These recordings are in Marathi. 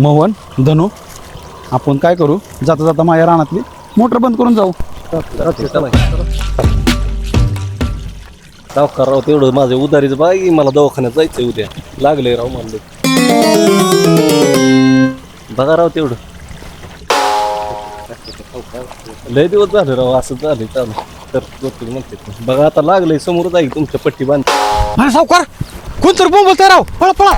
मोहन धनु आपण काय करू जाता जाता माझ्या रानातली मोटर बंद करून जाऊ सावकार राव तेवढं माझं उधारीच बाई मला दवाखान्यात जायचंय उद्या लागलंय राव म्हणलं बघा राव तेवढं लय दिवस झाले राव असं झालंय चालू तर म्हणते बघा आता लागलंय समोर जाईल तुमच्या पट्टी बांध सावकार कोणतरी बोंबलतोय राव पळा पळा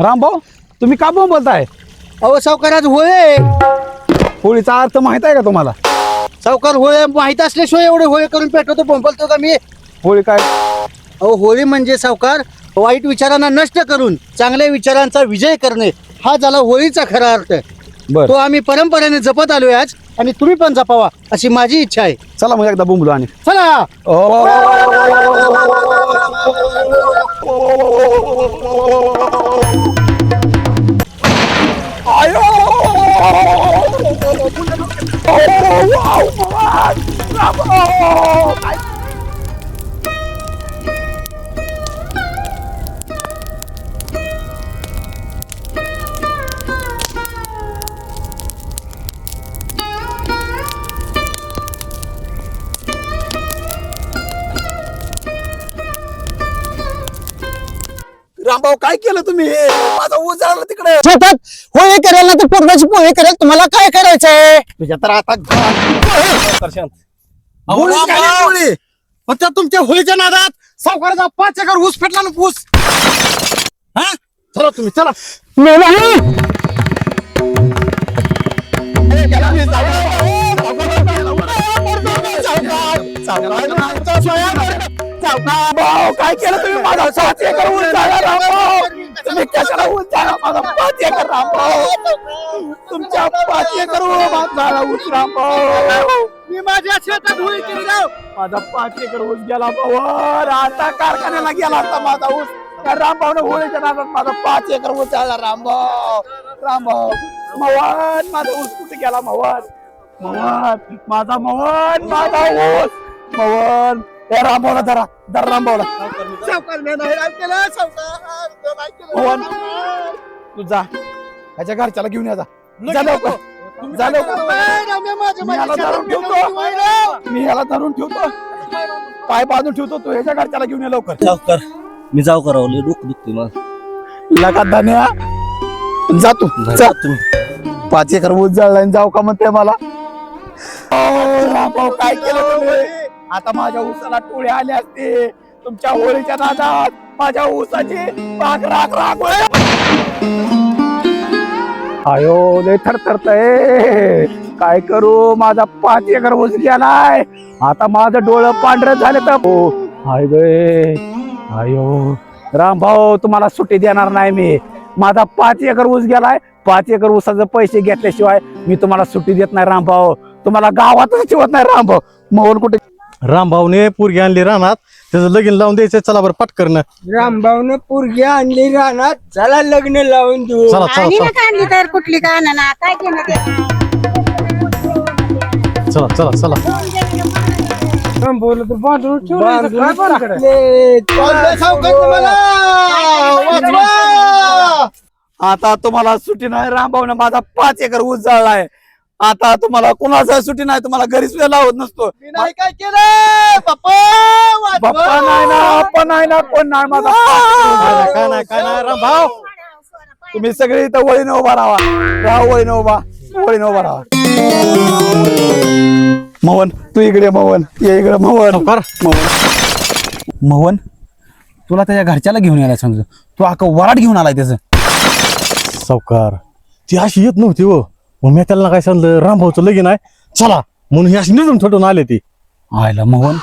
रामभाऊ तुम्ही का बोंबलताय? अहो सावकार आज होळे होळीचा अर्थ माहित आहे का तुम्हाला? सावकार होळे माहित असल्याशिवाय एवढे होळे करून पेटवतो बोंबलतो का मी? होळी काय? अहो होळी म्हणजे सावकार वाईट विचारांना नष्ट करून चांगल्या विचारांचा विजय करणे हा झाला होळीचा खरा अर्थ. बर तो आम्ही परंपरेने जपत आलोय आज आणि तुम्ही पण जपावा अशी माझी इच्छा आहे. चला मग एकदा बोंबलो आणि चला. रामभाऊ काय केलं तुम्ही? माझा ऊस जळाला तिकडे. शेतात होळी करेल ना तर पोटाची पोळी करेल. तुम्हाला काय करायचंय? तुझ्या तर आता शांत होळी काय नाही, होळी. मग त्या तुमच्या होळीच्या नादात सावकाराचा 5 एकर ऊस फेटला ना ऊस. हा चला तुम्ही चला. भाऊ काय केलं तुम्ही? माझा 7 एकर ऊस जळाला रामभाऊ. तुम्ही कशाला ऊस जळाला माझा 5 एकर रामभाऊ? तुमच्या 5 एकर ऊस जळाला ऊस रामभाऊ. मी माझ्या शेतात होळी केली राव. माझा 5 एकर ऊस गेला भाऊ. आता कारखान्याला गेला असता माझा ऊस. त्या रामभाऊने होळीच्या नादात माझा 5 एकर ऊस जळाला रामभाऊ. रामभाऊ मवन माझा ऊस कुठे गेला? मवन मवन माझा मवन माझा ऊस मवन. ए रामभाऊला धरा धरा रामभाऊला. सावकार मी नाही राव केलं सावकार. मी नाही केलं. मोहन तू जा ह्याच्या घरच्याला घेऊन या जा. जा लवकर जा लवकर. मी ह्याला धरून ठेवतो. मी ह्याला धरून ठेवतो. पाय बांधून ठेवतो. तू ह्याच्या घरच्याला घेऊन ये लवकर. सावकार मी जाऊ करावं डोकं दुखते मग लगा धन्या जा तू जा. तुम्ही 5 एकर ऊस जळला आणि जाऊ का म्हणते मला? रामभाऊ काय केलं तुम्ही? आता माझ्या ऊसाला टोळे आले असते. तुमच्या होळीच्या नादात माझ्या ऊसाची राख राख राख. आयो लय थरथरतय. काय करू? माझा 5 एकर ऊस गेलाय. आता माझं डोळं पांढरं झालं तर हाय गे. आयो रामभाऊ तुम्हाला सुट्टी देणार नाही मी. माझा 5 एकर ऊस गेलाय. 5 एकर ऊसाचे पैसे घेतल्याशिवाय मी तुम्हाला सुट्टी देत नाही रामभाऊ. तुम्हाला गावातच ठेवत नाही रामभाऊ. मोहन कुठे? रामभाऊने पोरगी आणली रानात त्याचं लगीन लावून द्यायचं. चला बरं पटकन. रामभाऊने पोरगी आणली रानात. चला लग्न लावून देऊ. चला आणि चला ना काढली तर कुठली का ना काय केलं ते चला चला चला. आता तुम्हाला सुट्टी नाही. रामभाऊने माझा 5 एकर ऊस जळलाय. आता तुम्हाला कुणाचा सुट्टी नाही. तुम्हाला घरी सुद्धा लावत नसतो. नाही काय केलं बाप्पा. बाप्पा नाही ना, आपण नाही ना, कोण नाही. माझा काय नाही रामभाऊ तुम्ही सगळे इथं वळीने उभा राहा वळीने उभा राहा. मोहन तू इकडे, मोहन ये इकडे. मोहन तुला त्याच्या घरच्याला घेऊन यायला सांगतो, तू अख्खं वराड घेऊन आलाय त्याचं. सावकार ती अशी येत नव्हती हो, मग मी त्याला काय सांगितलं रामभाऊचं लगीन आहे चला म्हणून ही अशी निघून थोडून आले ती. आयला मोहन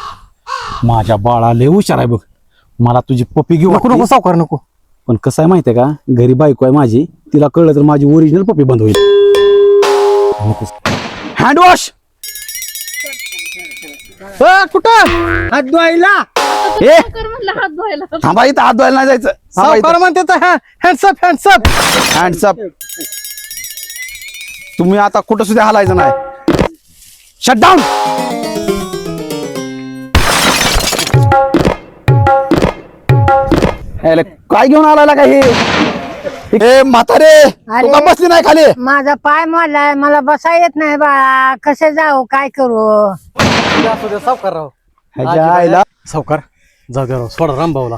माझ्या बाळा लय हुशार आहे बघ, मला तुझी पप्पी घेऊ नको नको सावकार नको. पण कसं आहे माहितीये का, घरी बायको आहे माझी, तिला कळलं तर माझी ओरिजिनल पप्पी बंद होईल. हँडवॉश कुठं हात धुवायला? ए म्हणलं हात धुवायला. थांबा, इथं हात धुवायला नाही जायचं. सावकार म्हणते तर हँडसअप हँडसअप. हँड्सअप. तुम्ही आता कुठं सुद्धा हलायचं नाही. शटडाऊन. काय घेऊन आलाय का हे म्हातारे, तू का बसली नाही खाली? माझा पाय मोडलाय, मला बसा येत नाही बाळा, कसे जाऊ काय करू. सावकार राव ह्याच्या आईला. सावकार जाऊ द्या राव, सोडा रामभाऊला.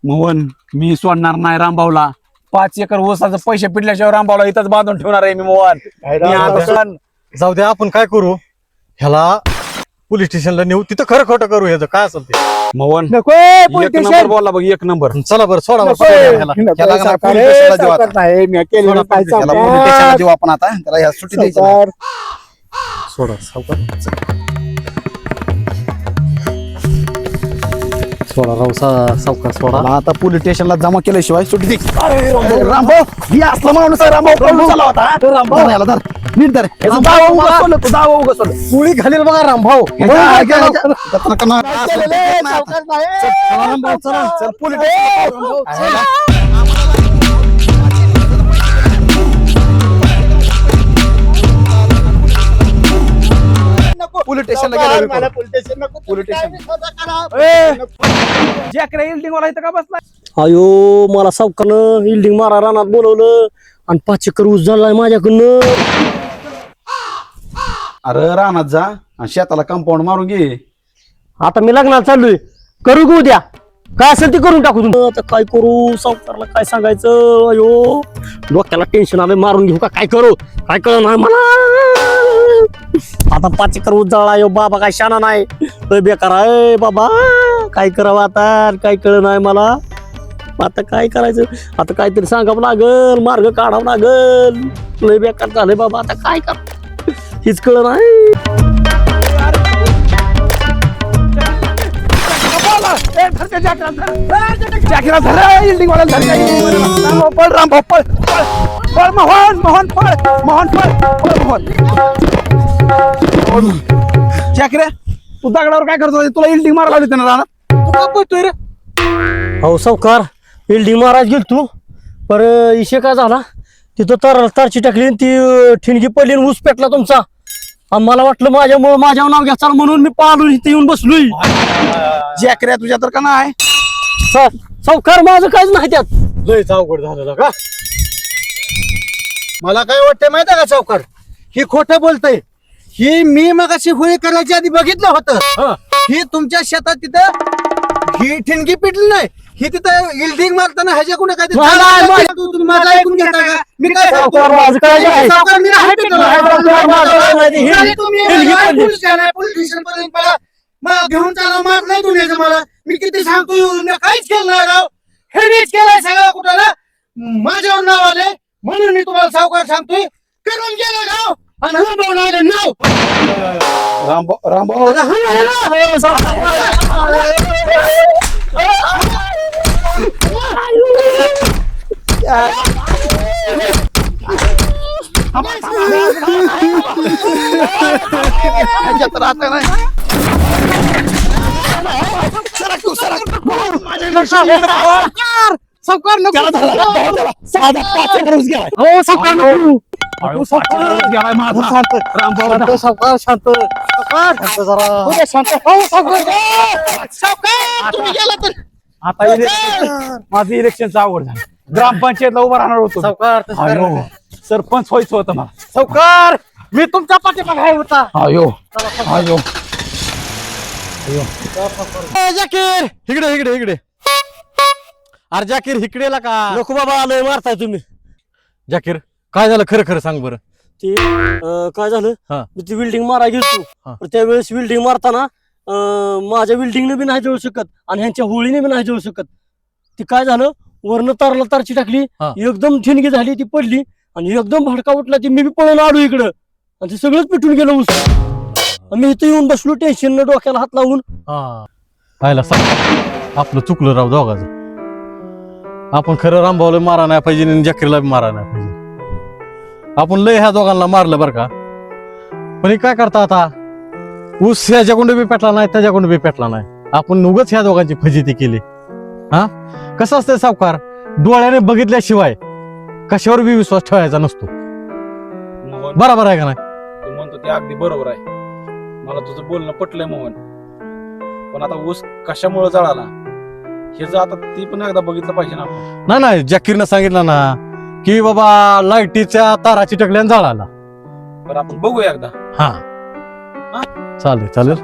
मोहन मी सोडणार नाही रामभाऊला. 5 एकर ऊसाचे पैसे पिटल्याशिवाय रामभाऊला इथंच बांधून ठेवणार आहे मी. मोहन मी आता सोड- जाऊ द्या, आपण काय करू ह्याला पोलीस स्टेशनला नेऊ, तिथं खरं खोटं करू ह्याचं काय असेल ते. मोहन नको एक नंबर बोलला बघ, 1 नंबर. चला बरं सोडा बरं, सोडा ह्याला. त्याला का पोलीस स्टेशनला देऊ आता. त्याला पोलीस स्टेशनला देऊ आपण आता, त्याला ह्या सुट्टी द्यायची नाही. सोडा सावकार, सोडा राव सावकार सोडा. मला आता पोलीस स्टेशनला जमा केल्याशिवाय सुट्टी दे. रामभाऊ ही असला माणूस आहे. रामभाऊ पळून चालला होता. धर याला, धर नीट धर. याचा दावा उगा सोडलं, तू दावा उगा सोडलं. गोळी घालेल बघा रामभाऊ. रामभाऊ चला. चल पोलीस स्टेशनला. पोलीस स्टेशनला गेलो. पोलीस स्टेशन जॅकरे इल्डिंग वाला इथं का बसला? अयो मला सावकारनं इल्डिंग मारा रानात बोलवलं आणि 5 एकर ऊस झालाय माझ्याकडनं. अरे रानात जा आणि शेताला कंपाऊंड मारून घे. आता मी लग्नाला चाललोय, करू का उद्या? काय असेल ते करून टाकू तुम्ही. आता काय करू, सावकारला काय सांगायचं? अयो डोक्याला टेन्शन आलं, मारून घेऊ का काय करू काय कळ नाही मला. आता 5 एकर ऊस जळला. अयो बाबा काय शाना नाही, लय बेकार आहे बाबा. काय करावं आता, काय कळ नाही मला. आता काय करायचं, आता काहीतरी सांगावं लागल, मार्ग काढावं लागल. लय बेकार झालंय बाबा, आता काय कर हीच कळ नाही. पळ रामभाऊ पळ पळ. मोहन मोहन पळ. मोहन पळ पळ. मोहन जॅकरे तू दगडावर काय करतो? तुला इल्डिंग मारायला लावली त्यानं रानात. तू का पळतोय रे? हो सावकार, बिल्डिंग महाराज गेल तू पर इशे काय झाला, तिथं तारची टाकली आणि ती ठिणगी पडली आणि ऊस पेटला तुमचा. आणि मला वाटलं माझ्यावर नाव घ्या चाल म्हणून मी पाळून इथे येऊन बसलोय. जॅकरे तुझ्या तर का नाही? सावकार माझं काहीच नाही त्यात. लयच अवघड झालं का. मला काय वाटतंय माहिती का सावकार, ही खोटं बोलतय. ही मी मग अशी होळी करायच्या आधी बघितलं होतं. ही तुमच्या शेतात तिथं ही ठिणगी पिटली नाही, ही तिथं इल्डिंग मारताना ह्याच्या कुठे काय तुम्ही माझं ऐकून घेता का? मी काय सावकार, माझं काय नाही. सावकार, मी नाही पिटलं. सावकार, माझं नाही. आणि तुम्ही पोलीस स्टेशन पर्यंत मला मग घेऊन चालला, मार नाही तुम्ही मला. मी किती सांगतो, मी काहीच केलं नाही राव. हेच केलंय सगळं कुठं ना, माझ्यावर नाव आले म्हणून मी तुम्हाला सावकार सांगतोय, करून गेलं गाव आणि रामभाऊ आले नाव. रामभाऊ ह्याच्यात राहत नाही. सावकार साधा 5 एकर ऊस गेलाय. हो सावकार नको. अहो, 5 एकर ऊस गेलाय माझा. रामभाऊ सावकार शांत जरा. सावकार तुम्ही गेला तर आता माझं इलेक्शनचं आवड झालं. ग्रामपंचायतला उभा राहणार होतो. सावकार तसं करू अयो, नका. सरपंच व्हायचं होतं मला. सावकार मी तुमच्या पाठीमागे आहे होता. अयो अयो जाकीर इकडे. अरे जाकीर इकडे का. नको बाबा, लय मारताय तुम्ही. जाकीर काय झालं खरं खरं सांग बरं. ते काय झालं हा. मी ती विल्डिंग मारायला गेलो हा. पण त्यावेळेस विल्डिंग मारताना माझ्या विल्डिंगने बी नाही जळू शकत आणि ह्यांच्या होळीने बी नाही जळू शकत. ती काय झालं वरनं तारला तारची टाकली हा. एकदम ठिणगी झाली ती पडली आणि एकदम भडका उठला ती मी बी पळून आलो इकडं आणि ते सगळंच पिटून गेलं ऊस. मी इथं येऊन बसलो टेन्शन न डोक्याला हात लावून. पाहिला सांग आपलं चुकलं राव दोघाचं. आपण खरं रामभाऊला मारा नाही पाहिजे आणि जाकीरला बी मारा नाही पाहिजे. आपण लय ह्या दोघांना मारलं बरं का पण हे काय करता आता ऊस ह्याच्याकडून बी पेटला नाही त्याच्याकडून बी पेटला नाही. आपण उगाच ह्या दोघांची फजिती केली. हा कसं असतंय सावकार डोळ्याने बघितल्याशिवाय कशावर बी विश्वास ठेवायचा नसतो. मोहन बरोबर आहे का नाही. तू म्हणतो ते अगदी बरोबर आहे. मला तुझं बोलणं पटलंय मोहन. पण आता ऊस कशामुळे जळाला हे जर आता ती पण एकदा बघितलं पाहिजे ना आपण. नाही नाही जाकीरनं सांगितलं ना की बाबा लाईटीच्या ताराची टकल्यान जळाला. बरं आपण बघूया एकदा. हा चालेल चालेल.